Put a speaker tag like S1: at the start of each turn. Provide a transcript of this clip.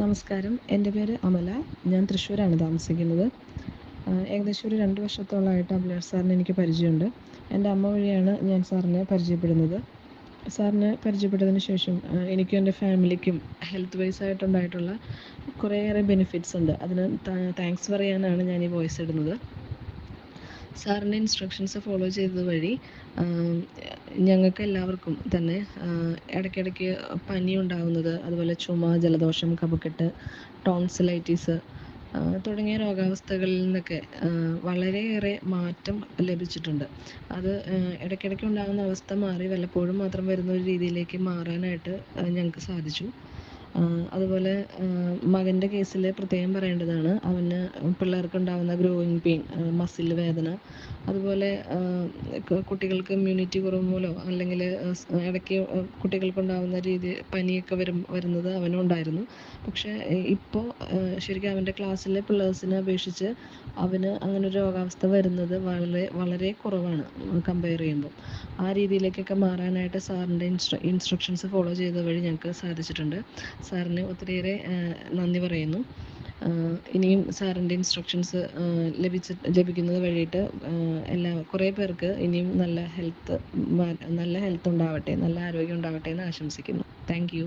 S1: നമസ്കാരം. എൻ്റെ പേര് അമല. ഞാൻ തൃശ്ശൂരാണ് താമസിക്കുന്നത്. ഏകദേശം ഒരു 2 വർഷത്തോളമായിട്ട് അഭിലാഷ് സാറിനെ എനിക്ക് പരിചയമുണ്ട്. എൻ്റെ അമ്മ വഴിയാണ് ഞാൻ സാറിനെ പരിചയപ്പെടുന്നത്. സാറിനെ പരിചയപ്പെട്ടതിന് ശേഷം എനിക്കും എൻ്റെ ഫാമിലിക്കും ഹെൽത്ത് വൈസ് ആയിട്ടുണ്ടായിട്ടുള്ള കുറേയേറെ ബെനിഫിറ്റ്സ് ഉണ്ട്. അതിന് താങ്ക്സ് പറയാനാണ് ഞാൻ ഈ വോയിസ് ഇടുന്നത്. സാറിൻ്റെ ഇൻസ്ട്രക്ഷൻസ് ഫോളോ ചെയ്തത് വഴി ഞങ്ങൾക്ക് എല്ലാവർക്കും തന്നെ ഇടയ്ക്കിടയ്ക്ക് പനി ഉണ്ടാകുന്നത്, അതുപോലെ ചുമ, ജലദോഷം, കഫക്കെട്ട്, ടോൺസിലൈറ്റിസ് തുടങ്ങിയ രോഗാവസ്ഥകളിൽ നിന്നൊക്കെ വളരെയേറെ മാറ്റം ലഭിച്ചിട്ടുണ്ട്. അത് ഇടയ്ക്കിടയ്ക്ക് ഉണ്ടാകുന്ന അവസ്ഥ മാറി വല്ലപ്പോഴും മാത്രം വരുന്ന ഒരു രീതിയിലേക്ക് മാറാനായിട്ട് ഞങ്ങൾക്ക് സാധിച്ചു. അതുപോലെ മകൻ്റെ കേസിൽ പ്രത്യേകം പറയേണ്ടതാണ്. അവന് പിള്ളേർക്കുണ്ടാകുന്ന ഗ്രോയിങ് പെയിൻ, മസിൽ വേദന, അതുപോലെ കുട്ടികൾക്ക് ഇമ്മ്യൂണിറ്റി കുറവ് മൂലമോ അല്ലെങ്കിൽ ഇടയ്ക്ക് കുട്ടികൾക്കുണ്ടാകുന്ന പനിയൊക്കെ വരുന്നത് അവനും ഉണ്ടായിരുന്നു. പക്ഷേ ഇപ്പോൾ ശരിക്കും അവൻ്റെ ക്ലാസ്സിലെ പിള്ളേഴ്സിനെ അപേക്ഷിച്ച് അവന് അങ്ങനൊരു രോഗാവസ്ഥ വരുന്നത് വളരെ വളരെ കുറവാണ് കമ്പയർ ചെയ്യുമ്പോൾ. ആ രീതിയിലേക്കൊക്കെ മാറാനായിട്ട് സാറിൻ്റെ ഇൻസ്ട്രക്ഷൻസ് ഫോളോ ചെയ്ത വഴി ഞങ്ങൾക്ക് സാധിച്ചിട്ടുണ്ട്. സാറിന് ഒത്തിരിയേറെ നന്ദി പറയുന്നു. ഇനിയും സാറിൻ്റെ ഇൻസ്ട്രക്ഷൻസ് ലഭിക്കുന്നത് വഴിയിട്ട് കുറേ പേർക്ക് ഇനിയും നല്ല ഹെൽത്ത് ഉണ്ടാവട്ടെ, നല്ല ആരോഗ്യം ഉണ്ടാവട്ടെ എന്ന് ആശംസിക്കുന്നു. Thank you.